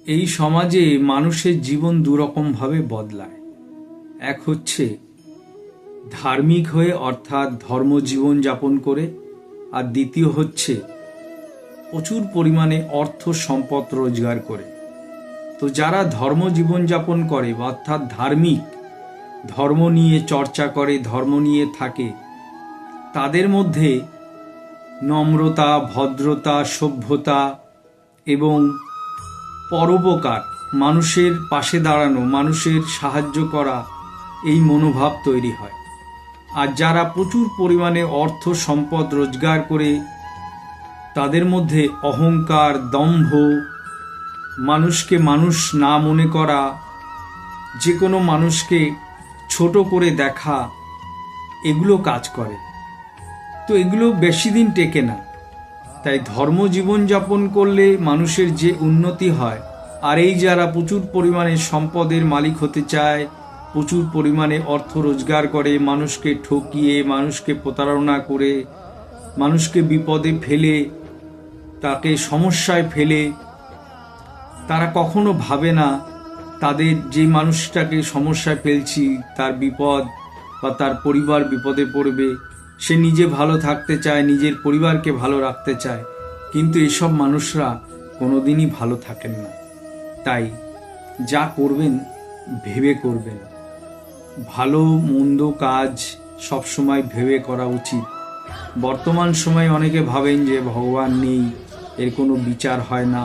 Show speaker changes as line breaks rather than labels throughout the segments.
এই সমাজে মানুষের জীবন দুরকমভাবে বদলায়। এক হচ্ছে ধার্মিক হয়ে, অর্থাৎ ধর্ম জীবন যাপন করে, আর দ্বিতীয় হচ্ছে প্রচুর পরিমাণে অর্থ সম্পদ রোজগার করে। তো যারা ধর্ম জীবন যাপন করে, অর্থাৎ ধার্মিক, ধর্ম নিয়ে চর্চা করে, ধর্ম নিয়ে থাকে, তাদের মধ্যে নম্রতা, ভদ্রতা, সভ্যতা এবং পরোপকার, মানুষের পাশে দাঁড়ানো, মানুষের সাহায্য করা, এই মনোভাব তৈরি হয়। আর যারা প্রচুর পরিমাণে অর্থ সম্পদ রোজগার করে, তাদের মধ্যে অহংকার, দম্ভ, মানুষকে মানুষ না মনে করা, যে কোনো মানুষকে ছোট করে দেখা, এগুলো কাজ করে। তো এগুলো বেশি দিন টেকে না। তাই ধর্ম জীবন যাপন করলে মানুষের যে উন্নতি হয়, আর এই যারা প্রচুর পরিমাণে সম্পদের মালিক হতে চায়, প্রচুর পরিমাণে অর্থ রোজগার করে, মানুষকে ঠকিয়ে, মানুষকে প্রতারণা করে, মানুষকে বিপদে ফেলে, তাকে সমস্যায় ফেলে, তারা কখনো ভাবে না তাদের যে মানুষটাকে সমস্যায় ফেলছি, তার বিপদ বা তার পরিবার বিপদে পড়বে, সে নিজে ভালো থাকতে চায়, নিজের পরিবারকে ভালো রাখতে চায়, কিন্তু এসব মানুষরা কোনোদিনই ভালো থাকেন না। তাই যা করবেন ভেবে করবেন। ভালো মন্দ কাজ সবসময় ভেবে করা উচিত। বর্তমান সময়ে অনেকে ভাবেন যে ভগবান নেই, এর কোনো বিচার হয় না,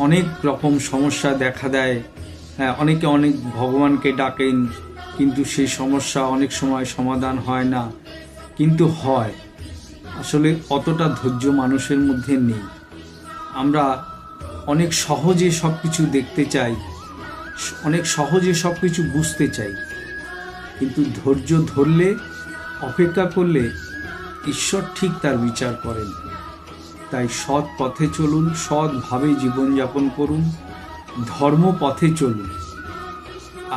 অনেক রকম সমস্যা দেখা দেয়। হ্যাঁ, অনেকে অনেক ভগবানকে ডাকেন, কিন্তু সেই সমস্যা অনেক সময় সমাধান হয় না। কিন্তু হয়, আসলে অতটা ধৈর্য মানুষের মধ্যে নেই। আমরা অনেক সহজে সব কিছু দেখতে চাই, অনেক সহজে সব কিছু বুঝতে চাই, কিন্তু ধৈর্য ধরলে, অপেক্ষা করলে ঈশ্বর ঠিক তার বিচার করেন। তাই সৎ পথে চলুন, সৎভাবে জীবনযাপন করুন, ধর্ম পথে চলুন।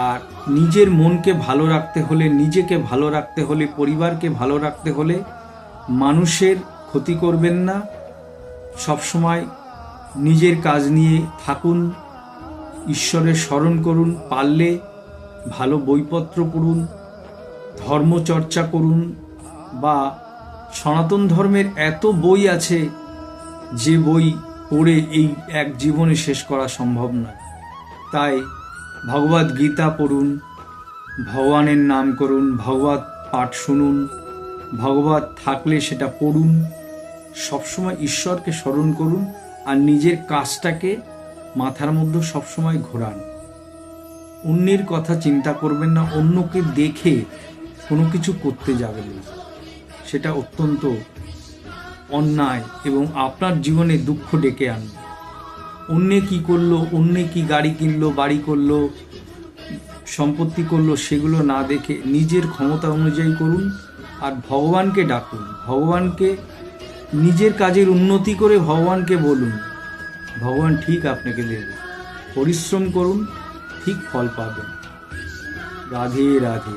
আর নিজের মনকে ভালো রাখতে হলে, নিজেকে ভালো রাখতে হলে, পরিবারকে ভালো রাখতে হলে মানুষের ক্ষতি করবেন না। সবসময় নিজের কাজ নিয়ে থাকুন, ঈশ্বরের স্মরণ করুন, পারলে ভালো বইপত্র পড়ুন, ধর্মচর্চা করুন। বা সনাতন ধর্মের এত বই আছে, যে বই পড়ে এই এক জীবনে শেষ করা সম্ভব নয়। তাই ভগবদ গীতা পড়ুন, ভগবানের নাম করুন, ভগবত পাঠ শুনুন, ভগবত থাকলে সেটা পড়ুন। সবসময় ঈশ্বরকে স্মরণ করুন, আর নিজের কাজটাকে মাথার মধ্যে সবসময় ঘোরান। অন্যের কথা চিন্তা করবেন না, অন্যকে দেখে কোনো কিছু করতে যাবেন না, সেটা অত্যন্ত অন্যায় এবং আপনার জীবনে দুঃখ ডেকে আনবে। অন্যে কি করলো, অন্যে কি গাড়ি কিনলো, বাড়ি করলো, সম্পত্তি করলো, সেগুলো না দেখে নিজের ক্ষমতা অনুযায়ী করুন। আর ভগবানকে ডাকুন, ভগবানকে নিজের কাজের উন্নতি করে ভগবানকে বলুন, ভগবান ঠিক আপনাকে দেবে। পরিশ্রম করুন, ঠিক ফল পাবেন। রাধে রাধে।